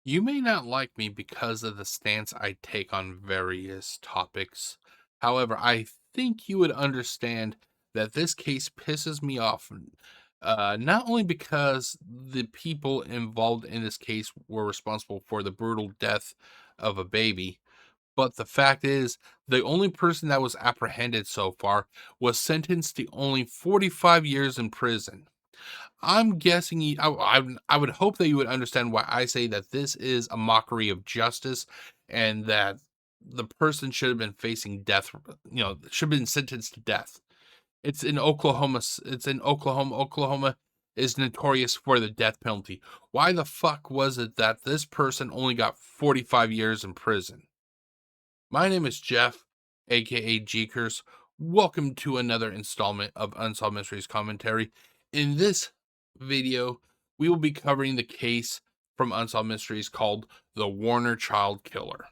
You may not like me because of the stance I take on various topics. However, I think you would understand that this case pisses me off, not only because the people involved in this case were responsible for the brutal death of a baby, but the fact is, the only person that was apprehended so far was sentenced to only 45 years in prison. I'm guessing I would hope that you would understand why I say that this is a mockery of justice and that the person should have been facing death, should have been sentenced to death. It's in Oklahoma. It's in Oklahoma. Oklahoma is notorious for the death penalty. Why the fuck was it that this person only got 45 years in prison? My name is Jeff, aka GCurse. Welcome to another installment of Unsolved Mysteries Commentary. In this video, we will be covering the case from Unsolved Mysteries called The Warner Child Killer.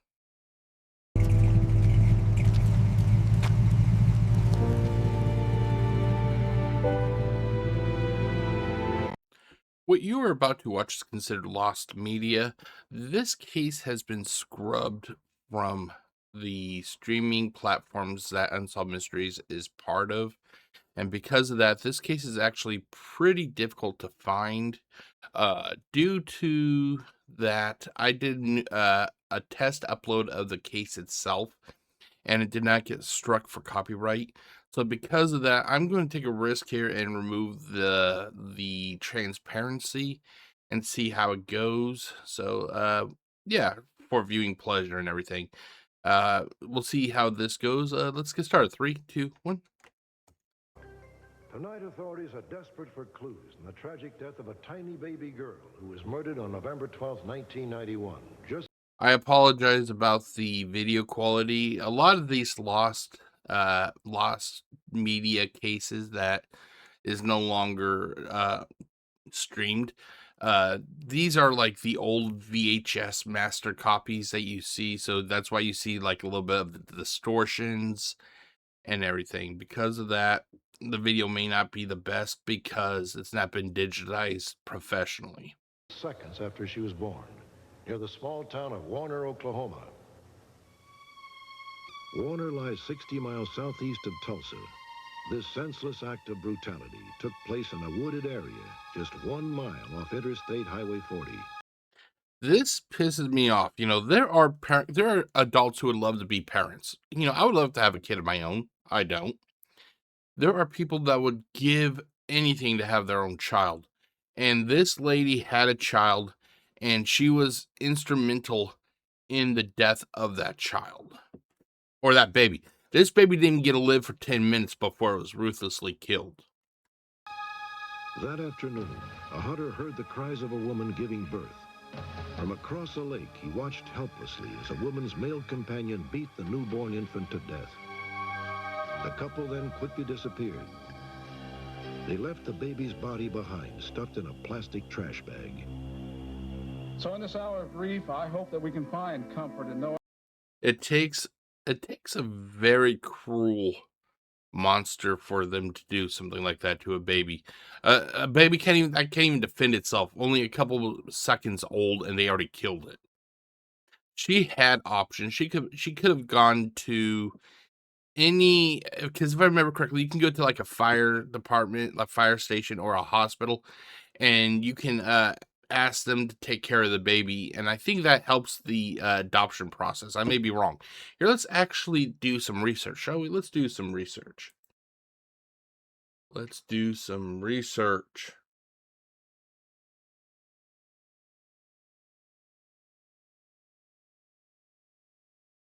What you are about to watch is considered lost media. This case has been scrubbed from the streaming platforms that Unsolved Mysteries is part of. And because of that, this case is actually pretty difficult to find. Due to that, I did a test upload of the case itself, and it did not get struck for copyright. So because of that, I'm going to take a risk here and remove the transparency and see how it goes. So yeah, for viewing pleasure and everything. We'll see how this goes. Let's get started. 3, 2, 1. Tonight, authorities are desperate for clues in the tragic death of a tiny baby girl who was murdered on November 12, 1991. I apologize about the video quality. A lot of these lost media cases that is no longer streamed. These are like the old VHS master copies that you see, so that's why you see like a little bit of the distortions and everything. Because of that, the video may not be the best because it's not been digitized professionally. Seconds after she was born, near the small town of Warner, Oklahoma. Warner lies 60 miles southeast of Tulsa. This senseless act of brutality took place in a wooded area just 1 mile off Interstate Highway 40. This pisses me off. There are adults who would love to be parents. I would love to have a kid of my own. I don't. There are people that would give anything to have their own child. And this lady had a child, and she was instrumental in the death of that child. Or that baby. This baby didn't get to live for 10 minutes before it was ruthlessly killed. That afternoon, a hunter heard the cries of a woman giving birth. From across a lake, he watched helplessly as a woman's male companion beat the newborn infant to death. The couple then quickly disappeared. They left the baby's body behind, stuffed in a plastic trash bag. So in this hour of grief, I hope that we can find comfort in knowing It takes a very cruel monster for them to do something like that to a baby. A baby can't even defend itself. Only a couple of seconds old, and they already killed it. She had options. She could have gone to any, because if I remember correctly, you can go to like a fire department, like fire station, or a hospital, and you can ask them to take care of the baby, and I think that helps the adoption process. I may be wrong. Here, let's actually do some research, shall we? Let's do some research. Let's do some research.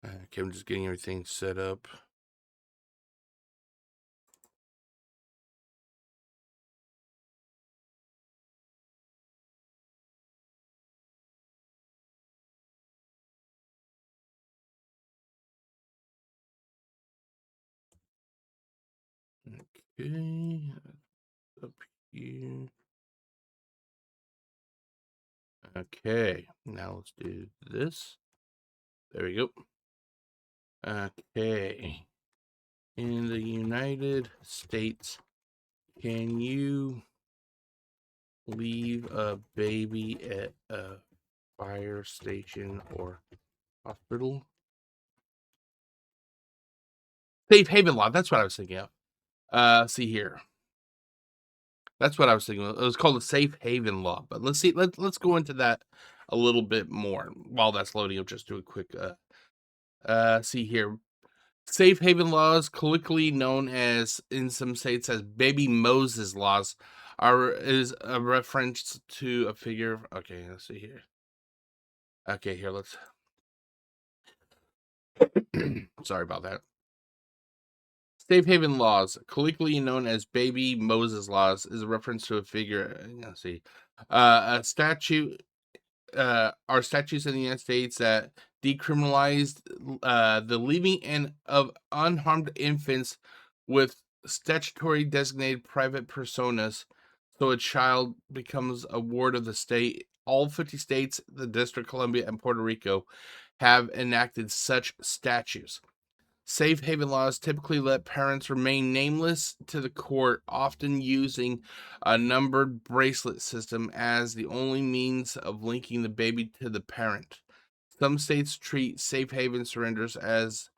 Okay, I'm just getting everything set up. Okay, up here. Okay, now let's do this. There we go. Okay. In the United States, can you leave a baby at a fire station or hospital. Safe haven law. That's what I was thinking of. See here. That's what I was thinking of. It was called the safe haven law. But let's see. Let's go into that a little bit more. While that's loading, I'll just do a quick. See here. Safe haven laws, colloquially known as in some states as Baby Moses laws, is a reference to a figure. Okay, let's see here. Okay, here let's. Sorry about that. Safe haven laws, colloquially known as Baby Moses laws, is a reference to a figure. Let's see, a statute. Are statutes in the United States that decriminalized the leaving in of unharmed infants with statutory designated private personas, so a child becomes a ward of the state. All 50 states, the District of Columbia, and Puerto Rico have enacted such statutes. Safe haven laws typically let parents remain nameless to the court, often using a numbered bracelet system as the only means of linking the baby to the parent. Some states treat safe haven surrenders as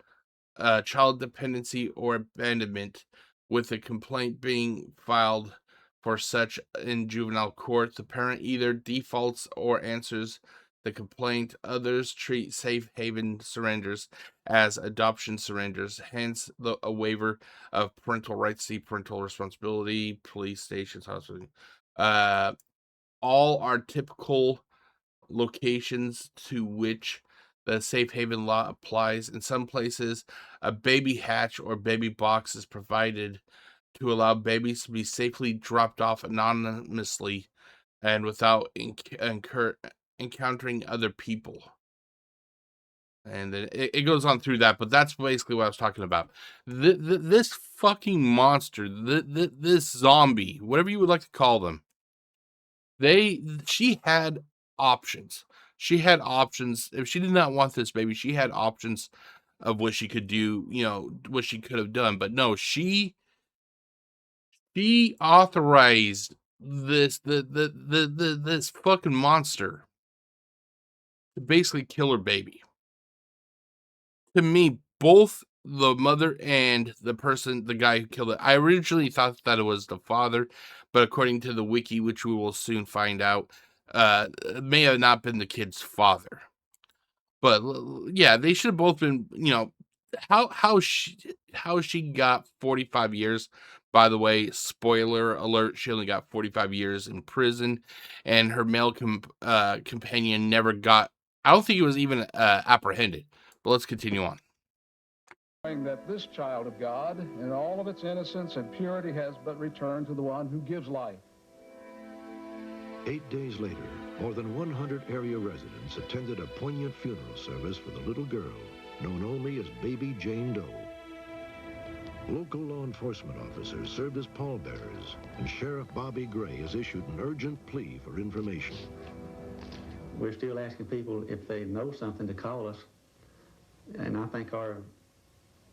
child dependency or abandonment, with a complaint being filed for such in juvenile court. The parent either defaults or answers the complaint. Others treat safe haven surrenders as adoption surrenders, hence a waiver of parental rights, see parental responsibility, police stations, hospitals. All are typical locations to which the safe haven law applies. In some places, a baby hatch or baby box is provided to allow babies to be safely dropped off anonymously and without encountering other people. And then it goes on through that, but that's basically what I was talking about. This fucking monster, this zombie, whatever you would like to call them, she had options. She had options. If she did not want this baby, she had options of what she could do, what she could have done. But no, she authorized this fucking monster to basically kill her baby. To me, both the mother and the guy who killed it, I originally thought that it was the father, but according to the wiki, which we will soon find out, it may have not been the kid's father. But yeah, they should have both been, how she got 45 years. By the way, spoiler alert, she only got 45 years in prison, and her male companion never got, I don't think he was even apprehended. But let's continue on. That this child of God, in all of its innocence and purity, has but returned to the one who gives life. 8 days later, more than 100 area residents attended a poignant funeral service for the little girl, known only as Baby Jane Doe. Local law enforcement officers served as pallbearers, and Sheriff Bobby Gray has issued an urgent plea for information. We're still asking people if they know something to call us, and I think our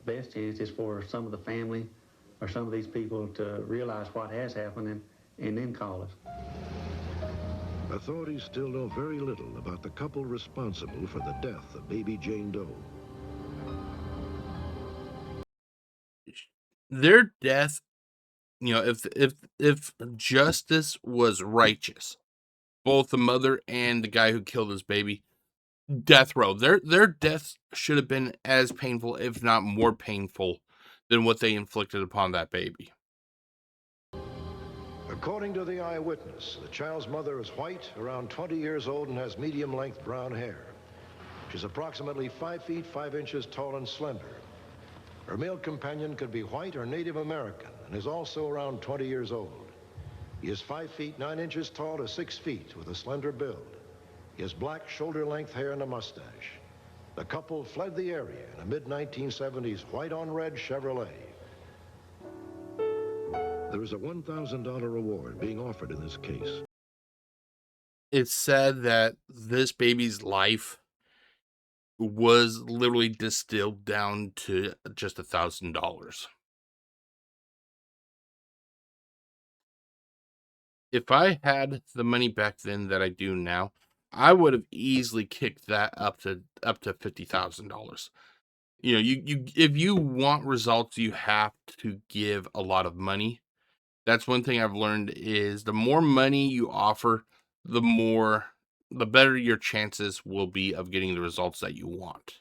best chance is for some of the family or some of these people to realize what has happened and then call us. Authorities still know very little about the couple responsible for the death of Baby Jane Doe. Their death, if justice was righteous, both the mother and the guy who killed his baby, death row. Their deaths should have been as painful, if not more painful, than what they inflicted upon that baby. According to the eyewitness, the child's mother is white, around 20 years old, and has medium-length brown hair. She's approximately 5 feet 5 inches tall and slender. Her male companion could be white or Native American and is also around 20 years old. He is 5 feet 9 inches tall to 6 feet with a slender build. He has black shoulder-length hair and a mustache. The couple fled the area in a mid-1970s white-on-red Chevrolet. There is a $1,000 reward being offered in this case. It's said that this baby's life was literally distilled down to just $1,000. If I had the money back then that I do now, I would have easily kicked that up to $50,000. You know, you if you want results, you have to give a lot of money. That's one thing I've learned is the more money you offer, the better your chances will be of getting the results that you want.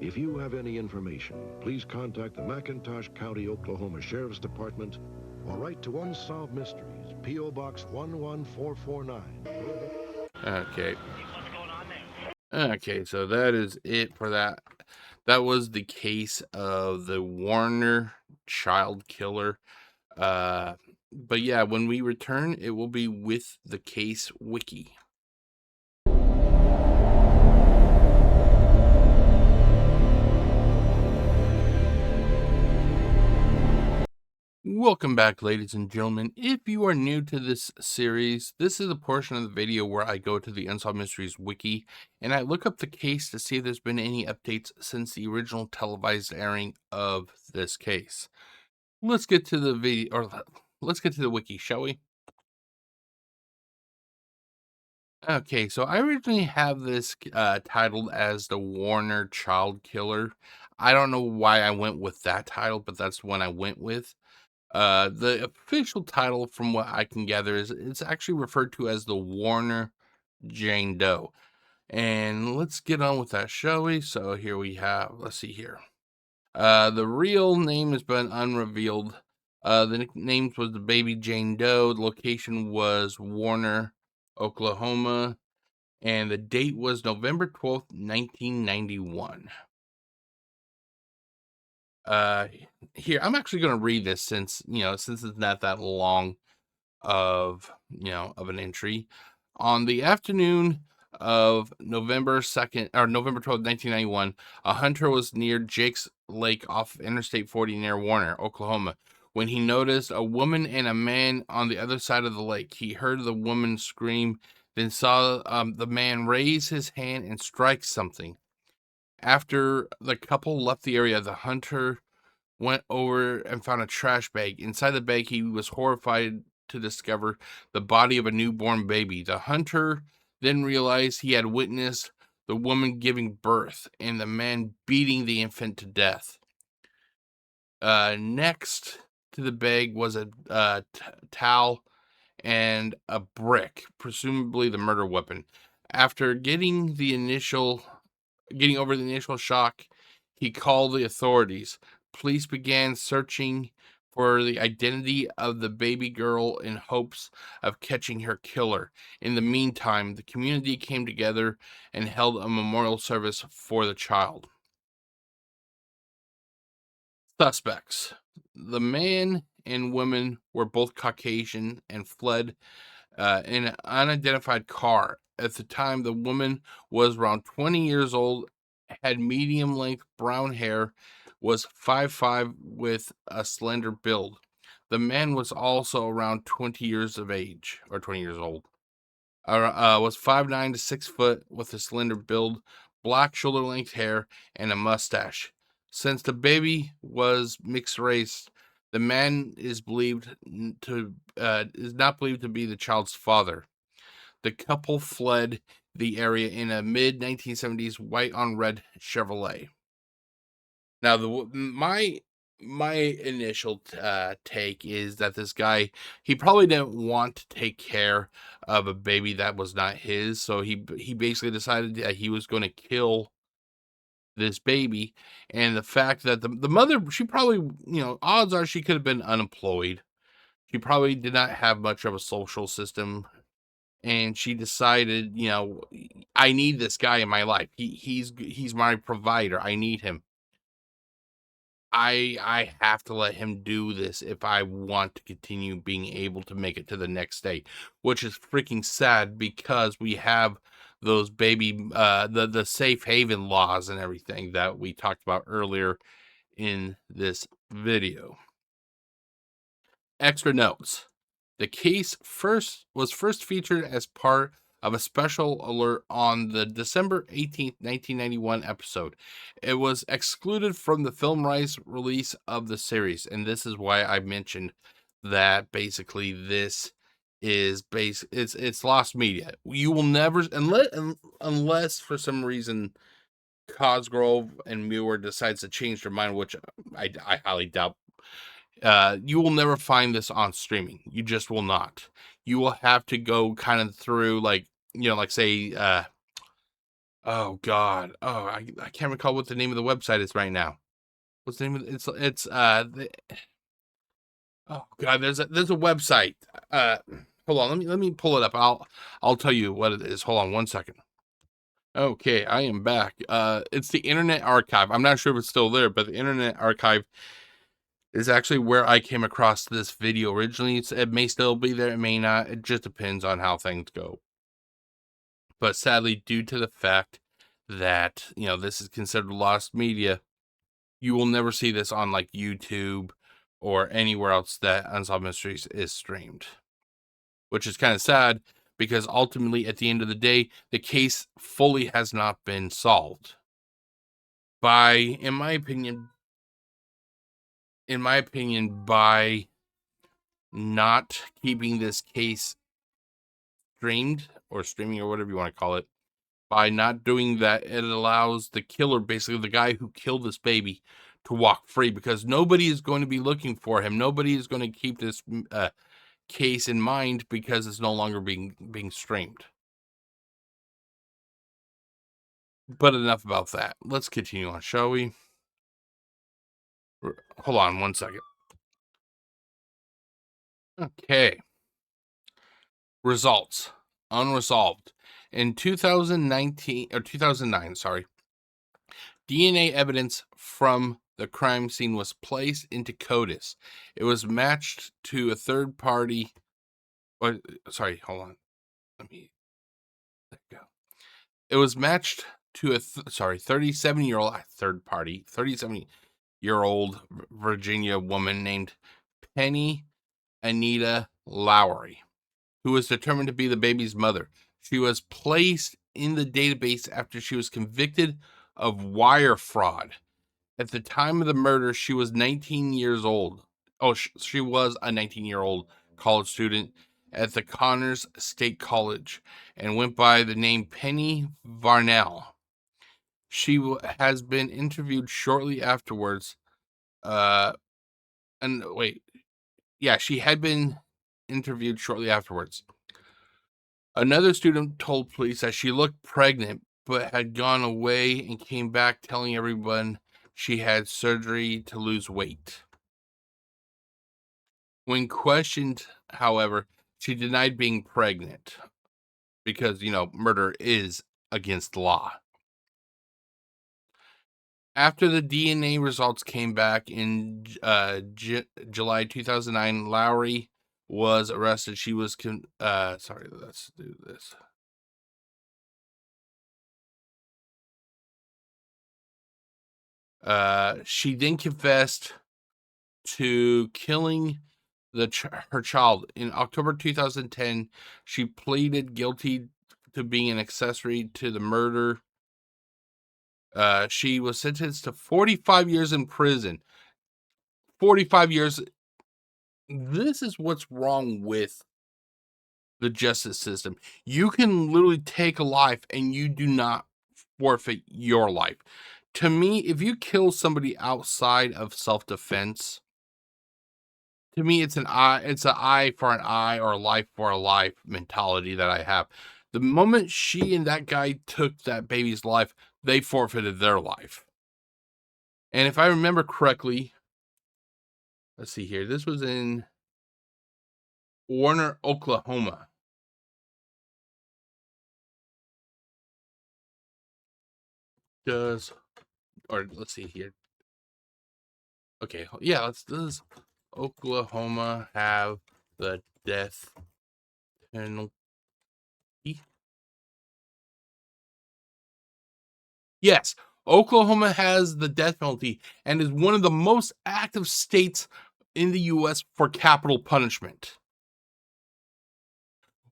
If you have any information, please contact the McIntosh County, Oklahoma Sheriff's Department or write to Unsolved Mysteries, P.O. Box 11449. Okay. Okay, so that is it for that. That was the case of the Warner child killer. But yeah, when we return, it will be with the case Wiki. Welcome back, ladies and gentlemen. If you are new to this series, this is a portion of the video where I go to the Unsolved Mysteries Wiki and I look up the case to see if there's been any updates since the original televised airing of this case. Let's get to the video, or let's get to the Wiki, shall we? Okay, so I originally have this titled as the Warner Child Killer. I don't know why I went with that title, but that's the one I went with. The official title, from what I can gather, is it's actually referred to as the Warner Jane Doe. And let's get on with that, shall we? So here we have, let's see here. The real name has been unrevealed. The nicknames was the baby Jane Doe. The location was Warner, Oklahoma. And the date was November 12th, 1991. Here, I'm actually going to read this since it's not that long of an entry. On the afternoon of November 2nd, or November 12th, 1991, a hunter was near Jake's Lake off Interstate 40 near Warner, Oklahoma, when he noticed a woman and a man on the other side of the lake. He heard the woman scream, then saw the man raise his hand and strike something. After the couple left the area, the hunter went over and found a trash bag. Inside the bag, he was horrified to discover the body of a newborn baby. The hunter then realized he had witnessed the woman giving birth and the man beating the infant to death. Next to the bag was a towel and a brick, presumably the murder weapon. After getting over the initial shock, he called the authorities. Police began searching for the identity of the baby girl in hopes of catching her killer. In the meantime, the community came together and held a memorial service for the child. Suspects. The man and woman were both Caucasian and fled in an unidentified car. At the time, the woman was around 20 years old, had medium-length brown hair, was 5'5" with a slender build. The man was also around 20 years of age, or 20 years old. Was 5'9" to 6 foot with a slender build, black shoulder-length hair, and a mustache. Since the baby was mixed race, the man is not believed to be the child's father. The couple fled the area in a mid-1970s white on red Chevrolet. Now, my initial take is that this guy, he probably didn't want to take care of a baby that was not his, so he basically decided that he was going to kill this baby. And the fact that the mother, she probably, odds are she could have been unemployed. She probably did not have much of a social system, and she decided, I need this guy in my life. He's my provider. I need him. I have to let him do this if I want to continue being able to make it to the next day, which is freaking sad because we have those the safe haven laws and everything that we talked about earlier in this video. Extra notes. The case was first featured as part of a special alert on the December 18th, 1991 episode. It was excluded from the film rights release of the series, and this is why I mentioned that basically this is it's lost media. You will never, unless for some reason Cosgrove and Muir decides to change their mind, which I highly doubt. You will never find this on streaming. You just will not. You will have to go kind of through, like, like say, oh God, I can't recall what the name of the website is right now. What's the name of it? Oh God, there's a website. Hold on, let me pull it up. I'll tell you what it is. Hold on one second. Okay, I am back. It's the Internet Archive. I'm not sure if it's still there, but the Internet Archive is actually where I came across this video originally. It may still be there, it may not. It just depends on how things go. But sadly, due to the fact that, this is considered lost media, you will never see this on like YouTube or anywhere else that Unsolved Mysteries is streamed. Which is kind of sad, because ultimately, at the end of the day, the case fully has not been solved. In my opinion, by not keeping this case streaming or whatever you want to call it, by not doing that, it allows the killer, basically the guy who killed this baby, to walk free, because nobody is going to be looking for him. Nobody is going to keep this case in mind, because it's no longer being streamed. But enough about that. Let's continue on, shall we? Hold on one second. Okay. Results. Unresolved. In 2009, DNA evidence from the crime scene was placed into CODIS. It was matched to a third party. Hold on. There we go. It was matched to a 37-year-old Virginia woman named Penny Anita Lowry, who was determined to be the baby's mother. She was placed in the database after she was convicted of wire fraud. At the time of the murder, she was 19 years old. Oh, she was a 19-year-old college student at the Connors State College and went by the name Penny Varnell. She has been interviewed shortly afterwards. She had been interviewed shortly afterwards. Another student told police that she looked pregnant, but had gone away and came back telling everyone she had surgery to lose weight. When questioned, however, she denied being pregnant because, murder is against the law. After the DNA results came back in July 2009, Lowry was arrested. She was let's do this. She then confessed to killing her child. In October 2010, she pleaded guilty to being an accessory to the murder. She was sentenced to 45 years in prison. 45 years. This is what's wrong with the justice system. You can literally take a life and you do not forfeit your life. To me, if you kill somebody outside of self-defense, to me, it's an eye for an eye or a life for a life mentality that I have. The moment she and that guy took that baby's life, they forfeited their life. And if I remember correctly, let's see here. This was in Warner, Oklahoma. Let's see here. Okay, yeah, does Oklahoma have the death penalty? Yes, Oklahoma has the death penalty and is one of the most active states in the U.S. for capital punishment.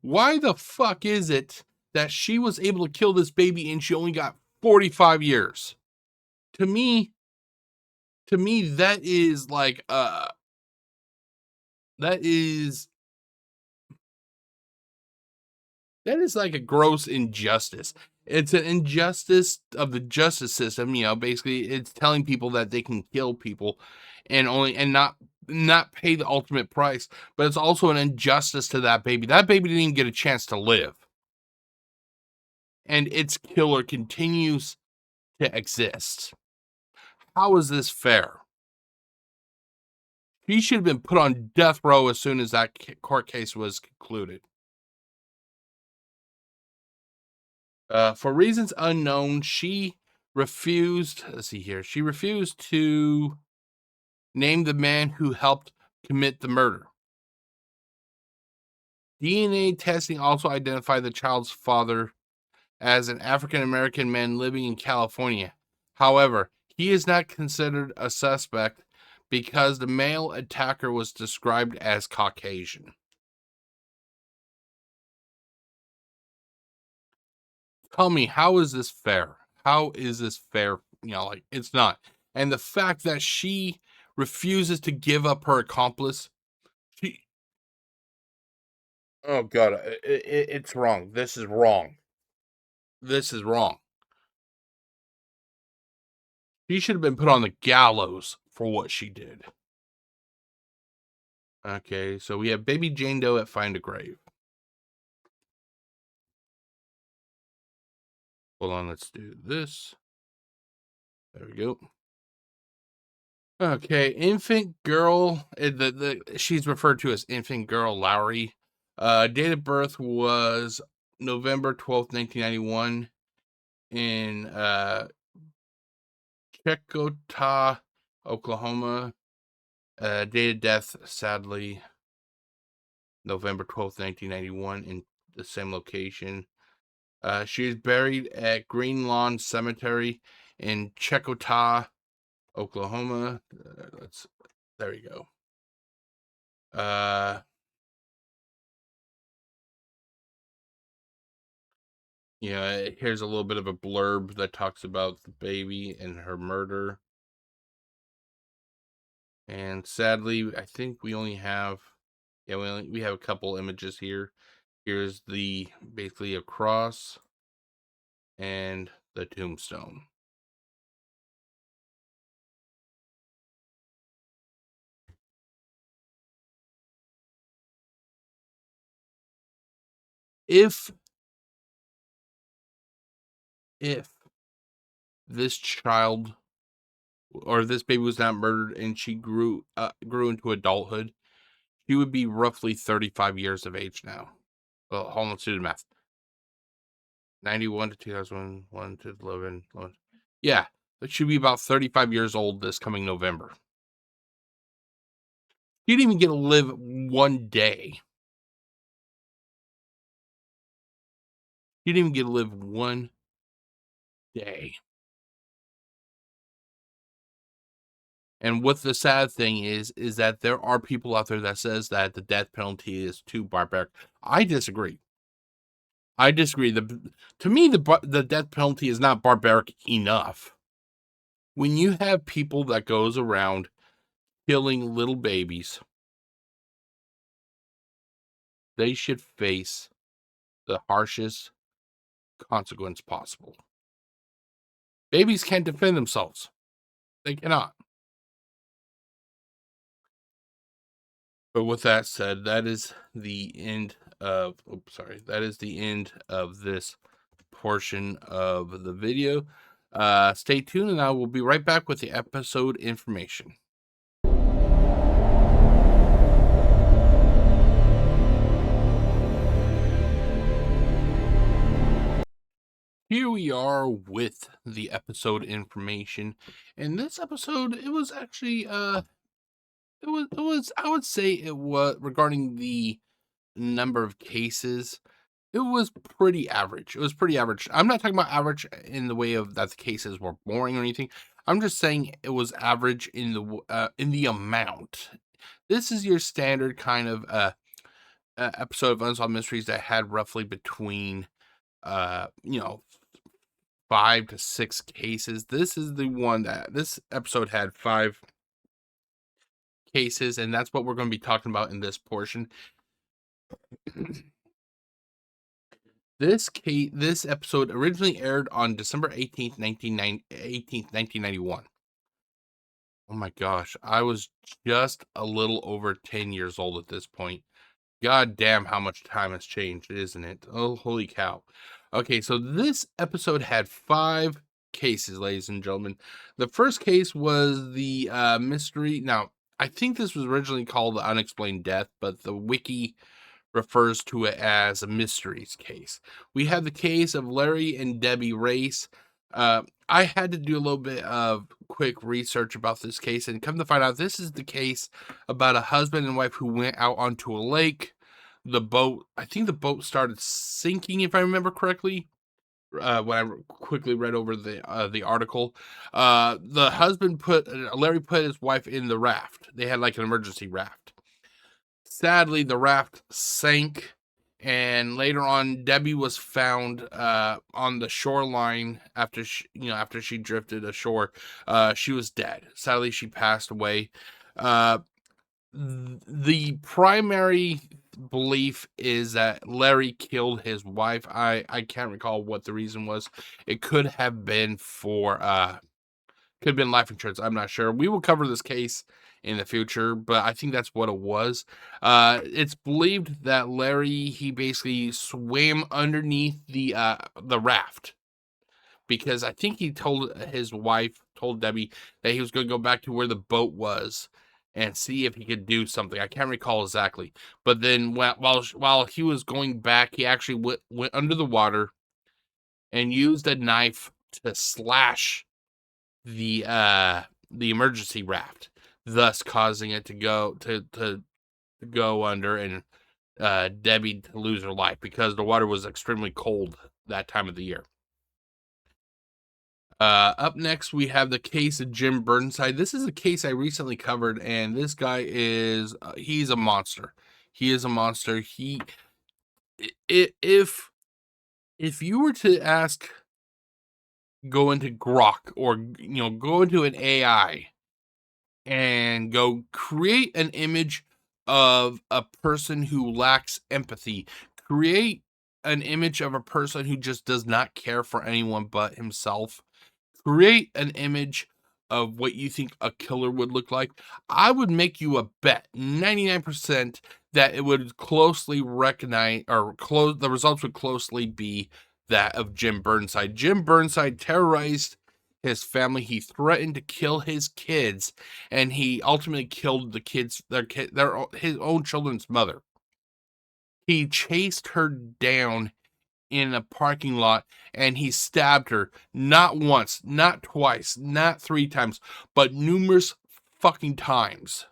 Why the fuck is it that she was able to kill this baby and she only got 45 years? To me, that is like, that is That is like a gross injustice. It's an injustice of the justice system. Basically, it's telling people that they can kill people and not pay the ultimate price. But it's also an injustice to that baby. That baby didn't even get a chance to live, and its killer continues to exist. How is this fair? She should have been put on death row as soon as that court case was concluded. For reasons unknown, she refused. Let's see here. She refused to name the man who helped commit the murder. DNA testing also identified the child's father as an African American man living in California. However, he is not considered a suspect because the male attacker was described as Caucasian. Tell me, how is this fair? How is this fair? It's not. And the fact that she refuses to give up her accomplice, she, oh God, it's wrong. This is wrong. This is wrong. She should have been put on the gallows for what she did. Okay, so we have baby Jane Doe at Find a Grave. Hold on, let's do this. There we go. Okay, infant girl. She's referred to as infant girl Lowry. Date of birth was November 12th, 1991, in Checotah, Oklahoma. Date of death, sadly, November 12th, 1991, in the same location. She is buried at Green Lawn Cemetery in Checotah, Oklahoma. There you go. Here's a little bit of a blurb that talks about the baby and her murder. And sadly, I think we only have, we have a couple images here. Here's basically a cross and the tombstone. If this child or this baby was not murdered and she grew into adulthood, she would be roughly 35 years of age now. Well, hold on, let's do the math. 91 to 2001 to 11. Yeah, it should be about 35 years old this coming November. You didn't even get to live one day. You didn't even get to live one day. And what the sad thing is that there are people out there that says that the death penalty is too barbaric. I disagree. To me, the death penalty is not barbaric enough. When you have people that goes around killing little babies, they should face the harshest consequence possible. Babies can't defend themselves. They cannot. But with that said, that is the end of this portion of the video. Stay tuned and I will be right back with the episode information. Here we are with the episode information. And this episode, it was actually I would say it was, regarding the number of cases, it was pretty average. I'm not talking about average in the way of that the cases were boring or anything. I'm just saying it was average in the amount. This is your standard kind of episode of Unsolved Mysteries that had roughly between 5 to 6 cases. This is the one that this episode had 5 cases, and that's what we're going to be talking about in this portion. This episode originally aired on December 18th, 1991. Oh my gosh, I was just a little over 10 years old at this point. God damn, how much time has changed, isn't it? Oh, holy cow. Okay, so this episode had 5 cases, ladies and gentlemen. The first case was the mystery. Now, I think this was originally called the unexplained death, but the Wiki refers to it as a mysteries case. We have the case of Larry and Debbie Race. I had to do a little bit of quick research about this case, and come to find out, this is the case about a husband and wife who went out onto a lake. I think the boat started sinking, if I remember correctly. When I quickly read over the article, Larry put his wife in the raft. They had like an emergency raft. Sadly, the raft sank, and later on, Debbie was found on the shoreline after she drifted ashore. She was dead. Sadly, she passed away. Uh, the primary belief is that Larry killed his wife. I can't recall what the reason was. It could have been could have been life insurance. I'm not sure. We will cover this case in the future, but I think that's what it was. It's believed that Larry, he basically swam underneath the raft, because I think he told Debbie, that he was going to go back to where the boat was and see if he could do something. I can't recall exactly, but then while he was going back, he actually went under the water and used a knife to slash the emergency raft, thus causing it to go under, and Debbie to lose her life because the water was extremely cold that time of the year. Up next, we have the case of Jim Burnside. This is a case I recently covered, and this guy he's a monster. He is a monster. If you were to go into Grok, or go into an AI and go create an image of a person who lacks empathy, create an image of a person who just does not care for anyone but himself, create an image of what you think a killer would look like, I would make you a bet, 99%, that it would closely recognize, the results would closely be that of Jim Burnside. Jim Burnside terrorized his family. He threatened to kill his kids, and he ultimately killed his own children's mother. He chased her down in a parking lot, and he stabbed her, not once, not twice, not 3 times, but numerous fucking times.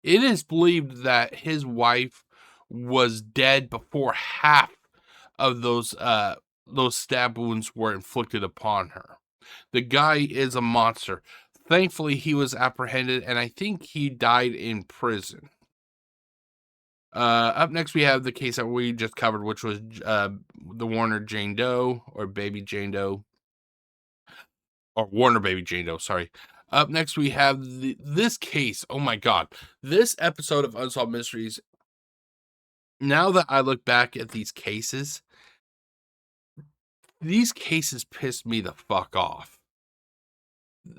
It is believed that his wife was dead before half of those stab wounds were inflicted upon her. The guy is a monster. Thankfully, he was apprehended, and I think he died in prison. Up next, we have the case that we just covered, which was the Warner Jane Doe, or Baby Jane Doe, or Warner Baby Jane Doe, sorry. Up next, we have this case. Oh my God. This episode of Unsolved Mysteries, now that I look back at these cases pissed me the fuck off.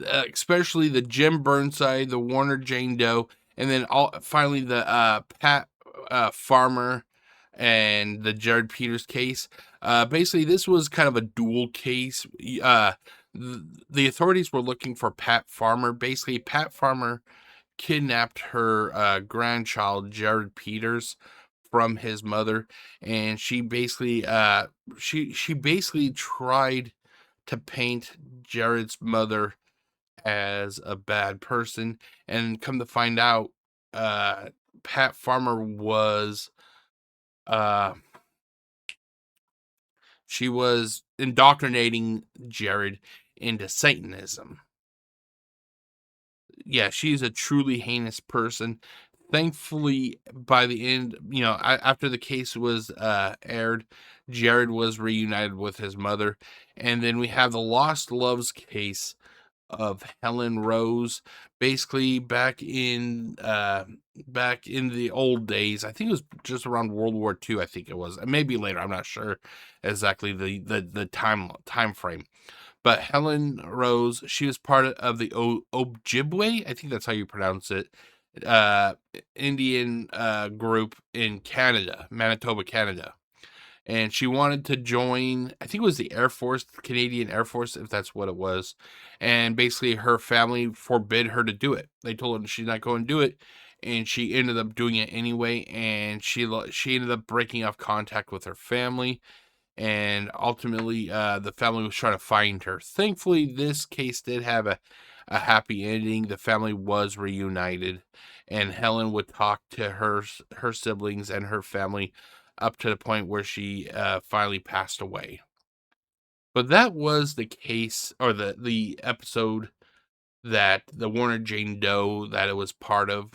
Especially the Jim Burnside, the Warner Jane Doe, and then finally the Pat Farmer and the Jared Peters case. Basically, this was kind of a dual case. The authorities were looking for Pat Farmer. Basically, Pat Farmer kidnapped her grandchild, Jared Peters, from his mother, and she basically she basically tried to paint Jared's mother as a bad person, and come to find out, Pat Farmer was she was indoctrinating Jared into Satanism. Yeah, she's a truly heinous person. Thankfully, by the end, after the case was aired, Jared was reunited with his mother. And then we have the Lost Loves case of Helen Rose. Basically, back in the old days, I think it was just around World War II. I think it was, maybe later. I'm not sure exactly the time frame. But Helen Rose, she was part of the Ojibwe, I think that's how you pronounce it, uh, Indian group in Canada, Manitoba, Canada. And she wanted to join, I think it was the Air Force, the Canadian Air Force, if that's what it was. And basically, her family forbid her to do it. They told her she's not going to do it, and she ended up doing it anyway. And she ended up breaking off contact with her family, and ultimately the family was trying to find her. Thankfully, this case did have a happy ending. The family was reunited, and Helen would talk to her siblings and her family up to the point where she finally passed away. But that was the case, or the episode that the Warner Jane Doe that it was part of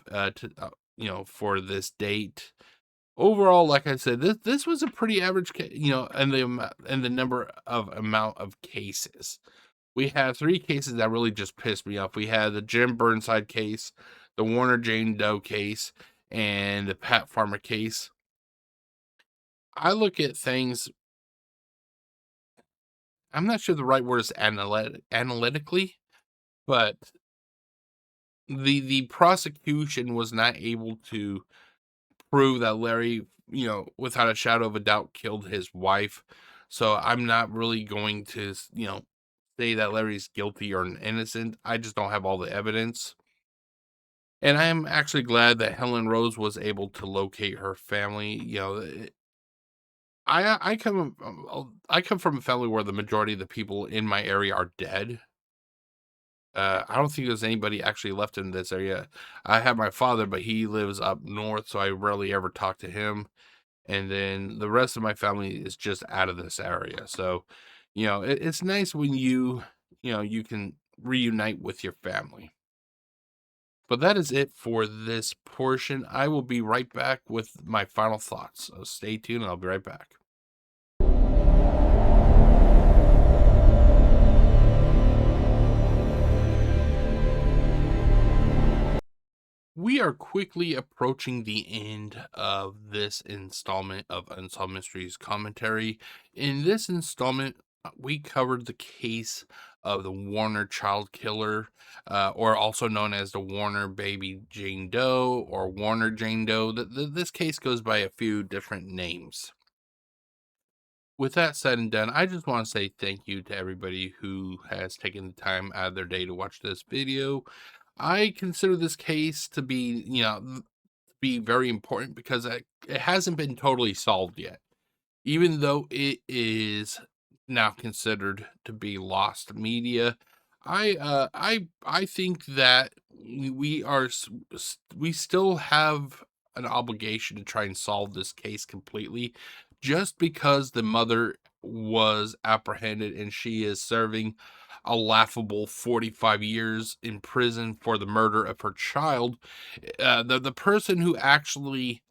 for this date. Overall, like I said, this was a pretty average, and the amount of cases. We had 3 cases that really just pissed me off. We had the Jim Burnside case, the Warner Jane Doe case, and the Pat Farmer case. I look at things, I'm not sure the right word is analytically, but the prosecution was not able to prove that Larry, without a shadow of a doubt, killed his wife. So I'm not really going to, say that Larry's guilty or innocent. I just don't have all the evidence. And I am actually glad that Helen Rose was able to locate her family. I come from a family where the majority of the people in my area are dead. I don't think there's anybody actually left in this area. I have my father, but he lives up north, so I rarely ever talk to him. And then the rest of my family is just out of this area. So, it's nice when you can reunite with your family. But that is it for this portion. I will be right back with my final thoughts. So stay tuned, and I'll be right back. We are quickly approaching the end of this installment of Unsolved Mysteries Commentary. In this installment, we covered the case of the Warner child killer, or also known as the Warner baby Jane Doe, or Warner Jane Doe. This case goes by a few different names. With that said and done, I just want to say thank you to everybody who has taken the time out of their day to watch this video. I consider this case to be very important because it hasn't been totally solved yet. Even though it is now considered to be lost media, I think that we still have an obligation to try and solve this case completely, just because the mother was apprehended and she is serving a laughable 45 years in prison for the murder of her child. The person who actually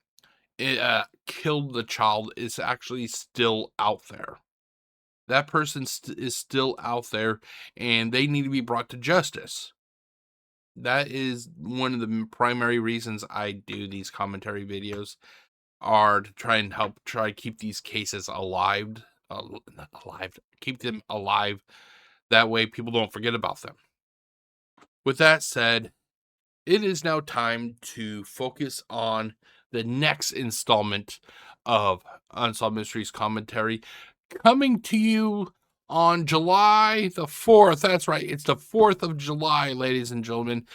killed the child is actually still out there. That person is still out there, and they need to be brought to justice. That is one of the primary reasons I do these commentary videos, are to try and keep these cases alive, not alive, keep them alive. That way people don't forget about them. With that said, it is now time to focus on the next installment of Unsolved Mysteries Commentary, coming to you on July the 4th. That's right, it's the 4th of July, ladies and gentlemen.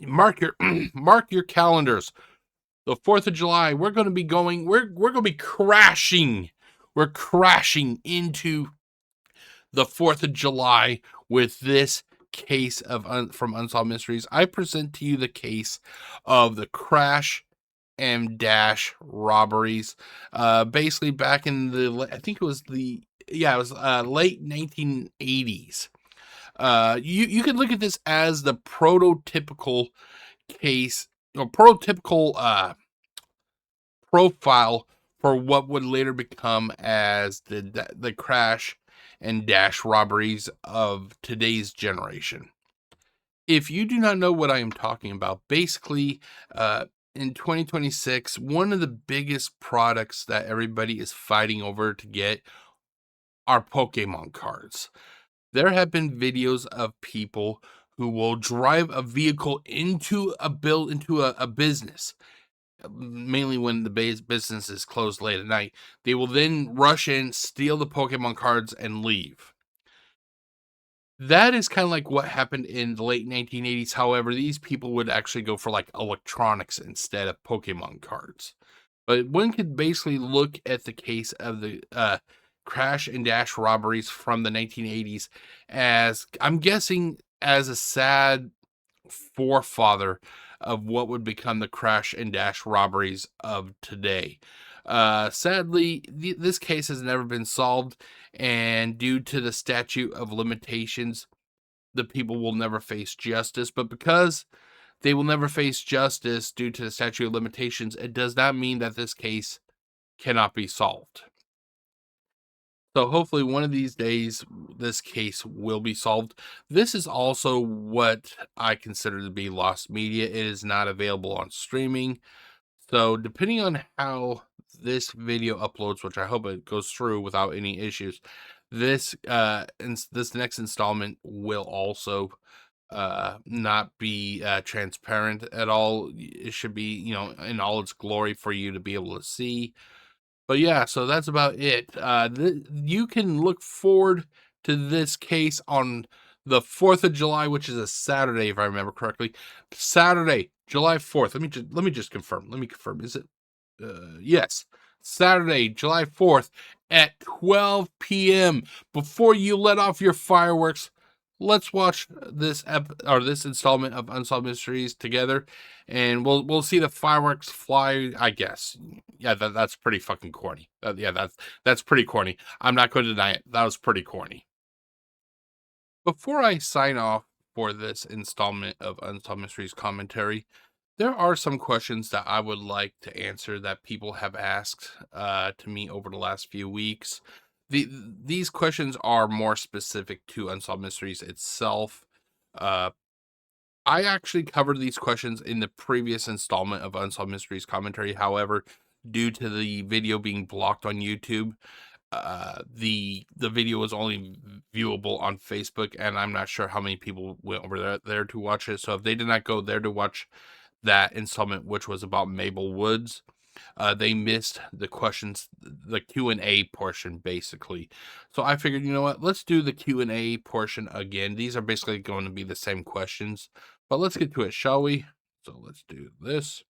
Mark your calendars. The 4th of July, we're going to be crashing. We're crashing into the 4th of July with this case from Unsolved Mysteries. I present to you the case of the Crash and Dash robberies. Basically, back in I think it was late 1980s. You can look at this as the prototypical case, or prototypical profile for what would later become as the Crash and Dash robberies of today's generation. If you do not know what I am talking about, basically, in 2026, one of the biggest products that everybody is fighting over to get are Pokemon cards. There have been videos of people who will drive a vehicle into a business, mainly when the business is closed late at night. They will then rush in, steal the Pokemon cards, and leave. That is kind of like what happened in the late 1980s. However, these people would actually go for like electronics instead of Pokemon cards. But one could basically look at the case of the crash and dash robberies from the 1980s as, I'm guessing, as a sad forefather of what would become the crash and dash robberies of today. Sadly, this case has never been solved, and due to the statute of limitations, the people will never face justice. But because they will never face justice due to the statute of limitations, it does not mean that this case cannot be solved. So hopefully one of these days, this case will be solved. This is also what I consider to be lost media. It is not available on streaming. So depending on how this video uploads, which I hope it goes through without any issues, this this next installment will also not be transparent at all. It should be, in all its glory for you to be able to see. But yeah, so that's about it. You can look forward to this case on the 4th of July, which is a Saturday, if I remember correctly. Saturday, July 4th. Let me just confirm. Let me confirm. Is it? Yes. Saturday, July 4th at 12 p.m. Before you let off your fireworks, let's watch this this installment of Unsolved Mysteries together, and we'll see the fireworks fly. I guess, yeah, that's pretty fucking corny. That's pretty corny. I'm not going to deny it. That was pretty corny. Before I sign off for this installment of Unsolved Mysteries Commentary, there are some questions that I would like to answer that people have asked to me over the last few weeks. These questions are more specific to Unsolved Mysteries itself. I actually covered these questions in the previous installment of Unsolved Mysteries Commentary. However, due to the video being blocked on YouTube, the video was only viewable on Facebook, and I'm not sure how many people went over there to watch it. So if they did not go there to watch that installment, which was about Mabel Woods, they missed the questions, the Q&A portion, basically. So I figured, you know what, let's do the Q&A portion again. These are basically going to be the same questions, but let's get to it, shall we? So let's do this.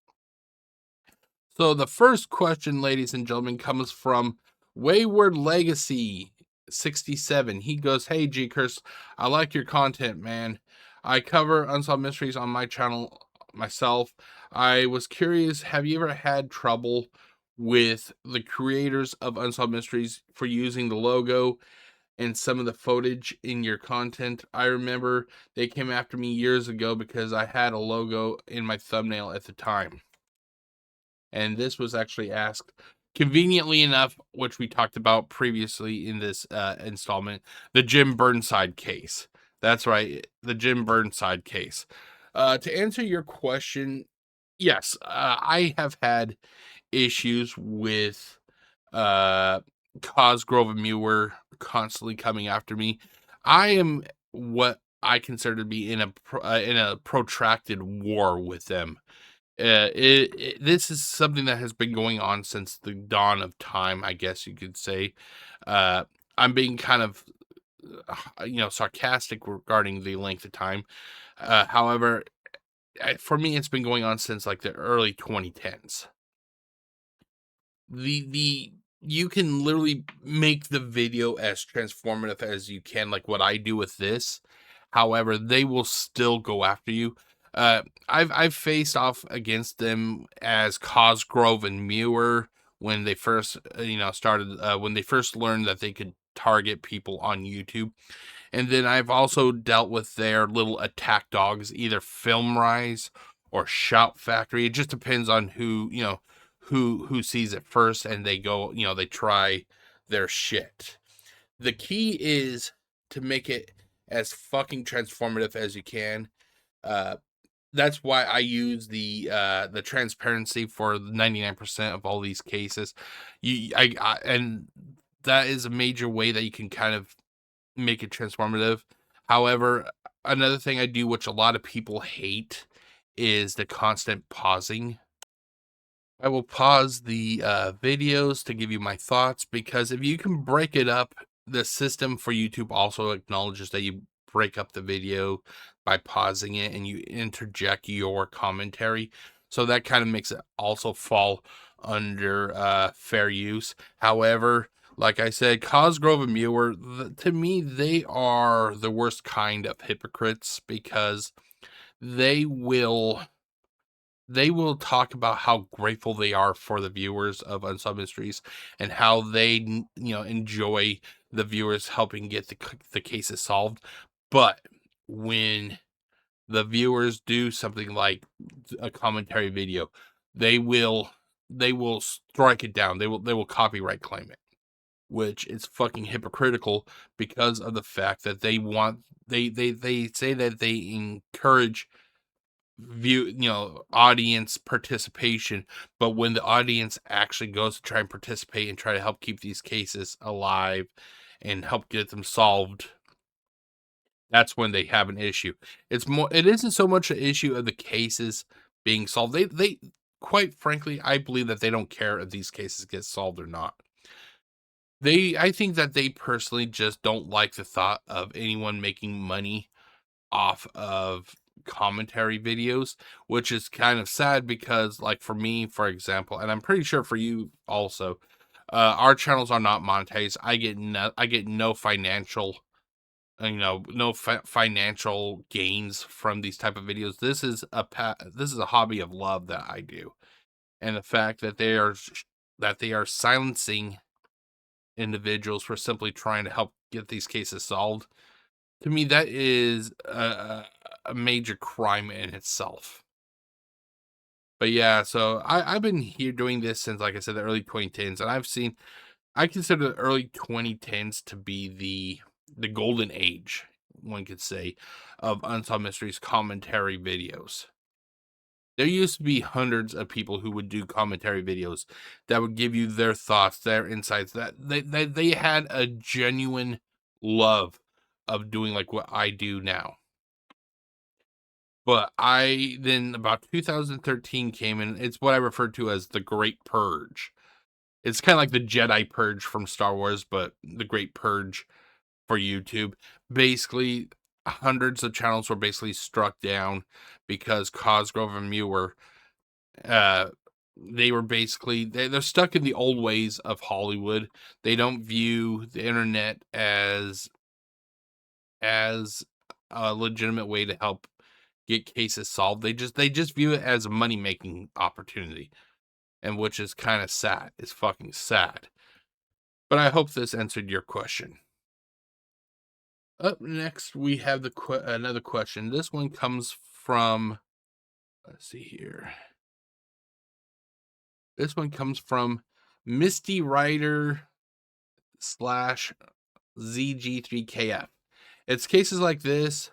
So the first question, ladies and gentlemen, comes from Wayward Legacy 67. He goes, "Hey GCurse, I like your content, man. I cover Unsolved Mysteries on my channel myself. I was curious, have you ever had trouble with the creators of Unsolved Mysteries for using the logo and some of the footage in your content? I remember they came after me years ago because I had a logo in my thumbnail at the time." And this was actually asked, conveniently enough, which we talked about previously in this installment, the Jim Burnside case. That's right, the Jim Burnside case. To answer your question, yes, I have had issues with Cosgrove and Muir constantly coming after me. I am what I consider to be in a protracted war with them. This is something that has been going on since the dawn of time, I guess you could say. I'm being kind of, sarcastic regarding the length of time. However, for me, it's been going on since like the early 2010s. You can literally make the video as transformative as you can, like what I do with this. However, they will still go after you. I've faced off against them as Cosgrove and Muir when they first, started, when they first learned that they could target people on YouTube. And then I've also dealt with their little attack dogs, either Filmrise or Shout Factory. It just depends on who sees it first, and they go, they try their shit. The key is to make it as fucking transformative as you can. Uh, that's why I use the transparency for 99% of all these cases. And that is a major way that you can kind of make it transformative. However, another thing I do, which a lot of people hate, is the constant pausing. I will pause the videos to give you my thoughts, because if you can break it up, the system for YouTube also acknowledges that you break up the video by pausing it and you interject your commentary. So that kind of makes it also fall under fair use. However, like I said, Cosgrove and Muir, to me, they are the worst kind of hypocrites, because they will talk about how grateful they are for the viewers of Unsolved Mysteries, and how they enjoy the viewers helping get the cases solved. But when the viewers do something like a commentary video, they will strike it down. They will copyright claim it, which is fucking hypocritical, because of the fact that they say that they encourage audience participation, but when the audience actually goes to try and participate and try to help keep these cases alive and help get them solved, that's when they have an issue. It isn't so much an issue of the cases being solved. They quite frankly, I believe that they don't care if these cases get solved or not. I think that they personally just don't like the thought of anyone making money off of commentary videos, which is kind of sad, because, like, for me, for example, and I'm pretty sure for you also, our channels are not monetized. I get no financial, financial gains from these type of videos. This is a hobby of love that I do, and the fact that they are silencing individuals for simply trying to help get these cases solved, to me, that is a major crime in itself. But yeah, so I've been here doing this since, like I said, the early 2010s, and I consider the early 2010s to be the golden age, one could say, of Unsolved Mysteries commentary videos. There used to be hundreds of people who would do commentary videos that would give you their thoughts, their insights, that they had a genuine love of doing like what I do now. But then about 2013 came, and it's what I refer to as the Great Purge. It's kind of like the Jedi Purge from Star Wars, but the Great Purge for YouTube. Basically, hundreds of channels were basically struck down because Cosgrove and Muir, uh, they were basically they're stuck in the old ways of Hollywood. They don't view the internet as a legitimate way to help get cases solved. They just view it as a money-making opportunity, and which is kind of sad. It's fucking sad. But I hope this answered your question. Up next, we have another question. This one comes from, let's see here. This one comes from Misty Rider / ZG3KF. It's cases like this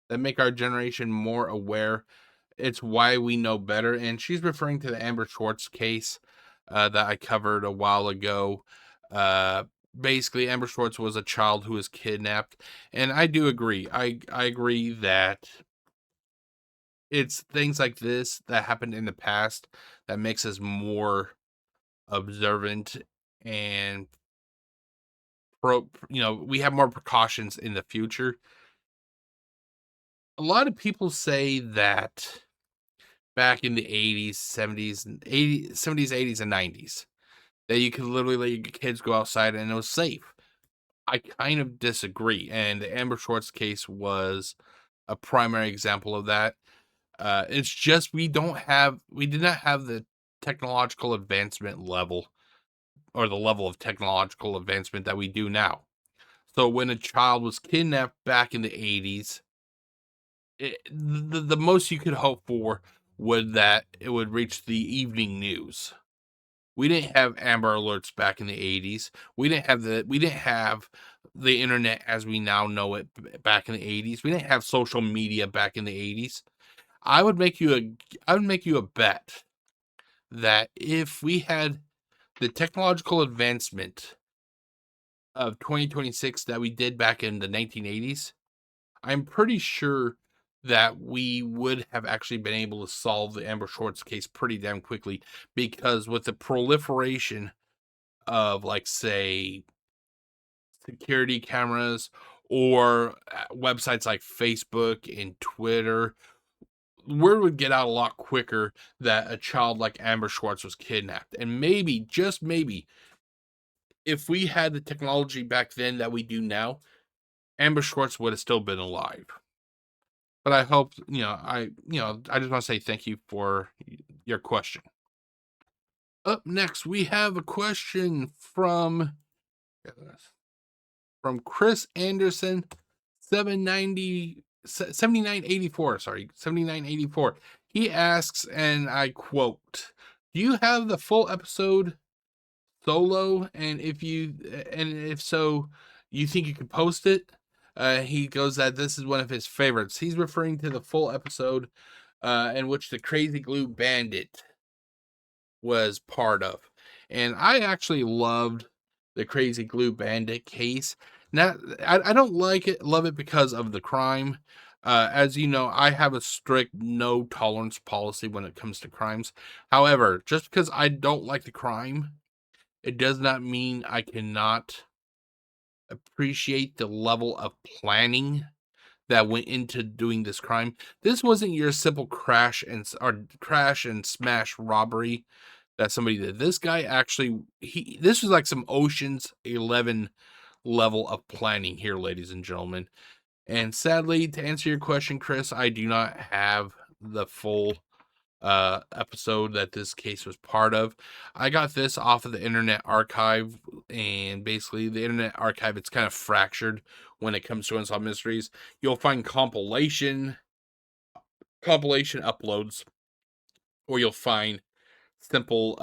that make our generation more aware. It's why we know better. And she's referring to the Amber Schwartz case that I covered a while ago. Basically, Amber Schwartz was a child who was kidnapped. And I do agree. I agree that it's things like this that happened in the past that makes us more observant, and we have more precautions in the future. A lot of people say that back in the 80s, 70s, and 80s, and 90s, that you could literally let your kids go outside and it was safe. I kind of disagree. And the Amber Schwartz case was a primary example of that. It's just we did not have the technological advancement level, or the level of technological advancement that we do now. So when a child was kidnapped back in the 80s, the most you could hope for would that it would reach the evening news. We didn't have Amber Alerts back in the 80s. We didn't have the internet as we now know it back in the 80s. We didn't have social media back in the 80s. I would make you a bet that if we had the technological advancement of 2026 that we did back in the 1980s, I'm pretty sure that we would have actually been able to solve the Amber Schwartz case pretty damn quickly, because with the proliferation of, like, say, security cameras or websites like Facebook and Twitter, word would get out a lot quicker that a child like Amber Schwartz was kidnapped. And maybe, just maybe, if we had the technology back then that we do now, Amber Schwartz would have still been alive. But I hope, I just want to say thank you for your question. Up next, we have a question from Chris Anderson, 7984. Sorry, 7984. He asks, and I quote, "Do you have the full episode solo? And if so, you think you could post it?" He goes that this is one of his favorites. He's referring to the full episode in which the Crazy Glue Bandit was part of. And I actually loved the Crazy Glue Bandit case. Now, I don't love it because of the crime. As you know, I have a strict no tolerance policy when it comes to crimes. However, just because I don't like the crime, it does not mean I cannot appreciate the level of planning that went into doing this crime. This wasn't your simple crash and smash robbery that somebody did. This guy actually, this was like some Ocean's 11 level of planning here, ladies and gentlemen. And sadly, to answer your question, Chris, I do not have the full episode that this case was part of. I got this off of the Internet Archive, and basically the Internet Archive, it's kind of fractured when it comes to Unsolved Mysteries. You'll find compilation uploads, or you'll find simple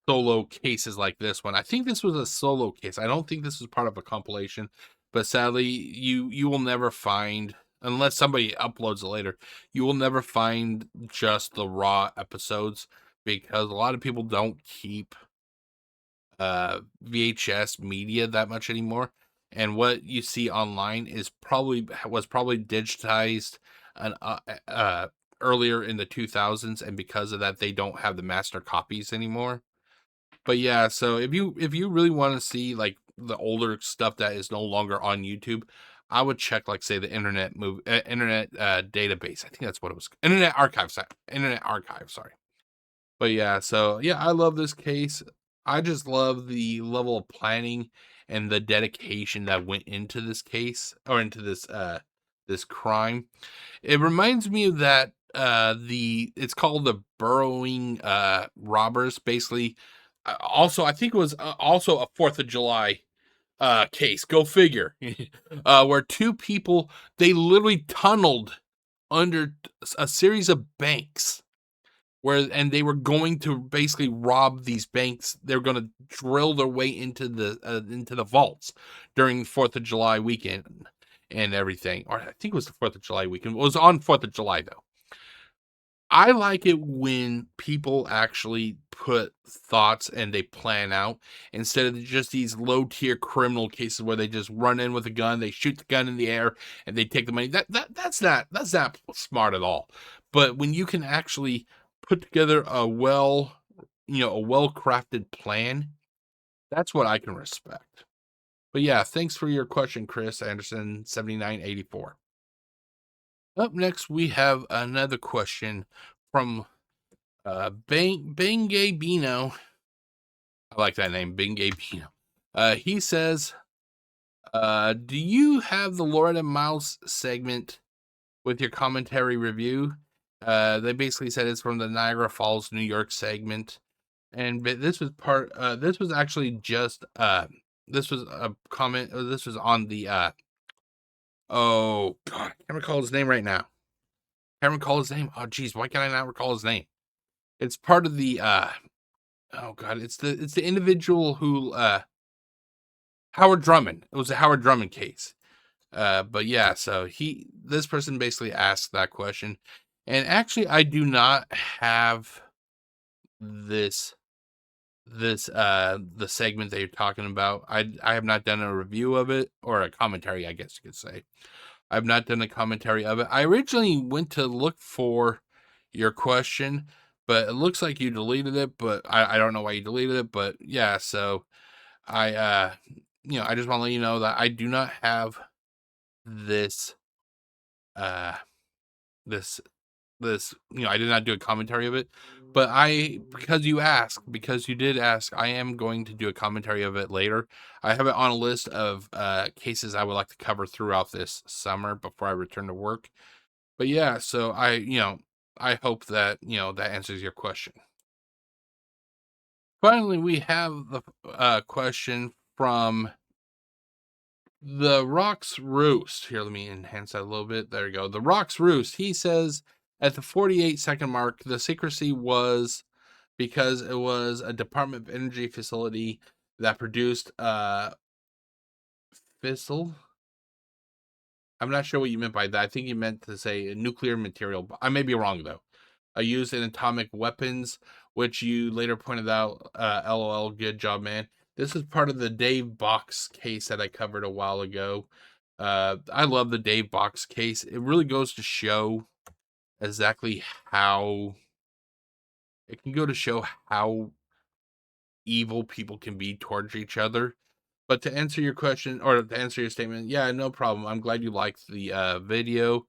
solo cases like this one. I think this was a solo case. I don't think this was part of a compilation, but sadly, you will never find, unless somebody uploads it later, you will never find just the raw episodes, because a lot of people don't keep VHS media that much anymore. And what you see online was probably digitized and earlier in the 2000s, and because of that, they don't have the master copies anymore. But yeah, so if you really want to see like the older stuff that is no longer on YouTube, I would check, like, say, the Internet database. I think that's what it was. Internet Archive. Sorry. But yeah, so yeah, I love this case. I just love the level of planning and the dedication that went into this case, or into this crime. It reminds me of that it's called the Burrowing Robbers. Basically, also I think it was also a 4th of July case. Go figure. Where two people, they literally tunneled under a series of banks, and they were going to basically rob these banks. They were going to drill their way into the vaults during 4th of July weekend and everything. Or I think it was the 4th of July weekend. It was on 4th of July, though. I like it when people actually put thoughts and they plan out, instead of just these low-tier criminal cases where they just run in with a gun, they shoot the gun in the air, and they take the money. That's not smart at all. But when you can actually put together a well-crafted plan, that's what I can respect. But yeah, thanks for your question, Chris Anderson, 7984. Up next, we have another question from Bengay Bino. I like that name, Bengay Bino. He says, do you have the Loretta Mouse segment with your commentary review? They basically said it's from the Niagara Falls, New York segment. And this was this was actually just, this was a comment, this was on the, oh, God, I can't recall his name right now. Can't recall his name. Oh, geez, why can I not recall his name? It's part of the oh god, it's the individual who Howard Drummond. It was a Howard Drummond case. But yeah, so this person basically asked that question. And actually I do not have this the segment that you're talking about. I have not done a review of it, or a commentary, I guess you could say. I've not done a commentary of it. I originally went to look for your question, but it looks like you deleted it, but I don't know why you deleted it. But yeah, so I I just want to let you know that I do not have this uh this I did not do a commentary of it, but because you did ask, I am going to do a commentary of it later. I have it on a list of cases I would like to cover throughout this summer before I return to work. But yeah, so I hope that, that answers your question. Finally, we have the question from The Rock's Roost. Here, let me enhance that a little bit. There you go. The Rock's Roost. He says at the 48-second mark, the secrecy was because it was a Department of Energy facility that produced fissile. I'm not sure what you meant by that. I think you meant to say nuclear material. I may be wrong, though. Used in atomic weapons, which you later pointed out. LOL, good job, man. This is part of the Dave Box case that I covered a while ago. I love the Dave Box case. It really goes to show exactly how it can go to show how evil people can be towards each other. But to answer your question, or to answer your statement, yeah, no problem. I'm glad you liked the video.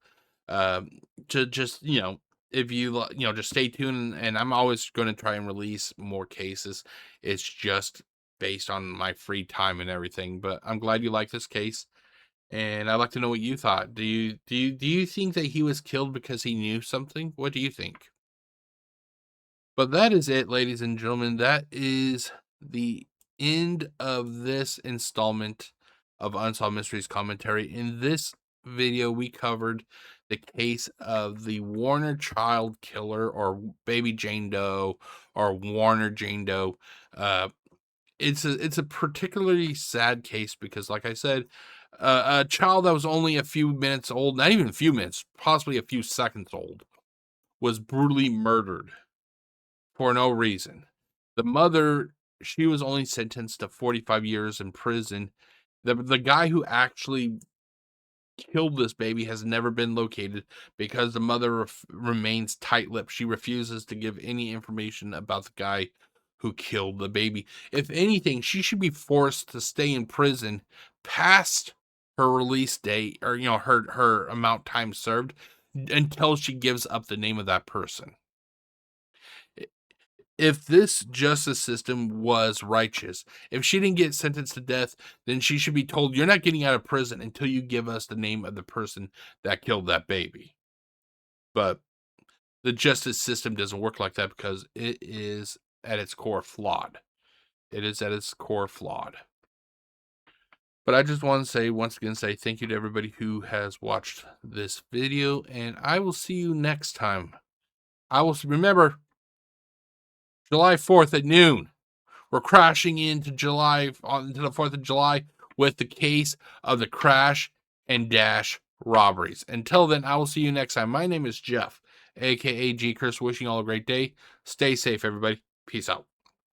To just, if you, just stay tuned, and I'm always going to try and release more cases. It's just based on my free time and everything. But I'm glad you like this case, and I'd like to know what you thought. Do you think that he was killed because he knew something? What do you think? But that is it, ladies and gentlemen. That is the end of this installment of Unsolved Mysteries Commentary. In this video, we covered the case of the Warner child killer, or Baby Jane Doe, or Warner Jane Doe. It's a particularly sad case because, like I said, a child that was only a few minutes old, not even a few minutes, possibly a few seconds old, was brutally murdered for no reason. The mother, she was only sentenced to 45 years in prison. The guy who actually killed this baby has never been located because the mother remains tight-lipped. She refuses to give any information about the guy who killed the baby. If anything, she should be forced to stay in prison past her release date, or her amount time served, until she gives up the name of that person. If this justice system was righteous, if she didn't get sentenced to death, then she should be told, you're not getting out of prison until you give us the name of the person that killed that baby. But the justice system doesn't work like that because it is at its core flawed. It is at its core flawed. But I just want to once again say thank you to everybody who has watched this video, and I will see you next time. Remember, July 4th at noon. We're crashing into the 4th of July with the case of the crash and dash robberies. Until then, I will see you next time. My name is Jeff, aka GCurse, wishing you all a great day. Stay safe, everybody. Peace out.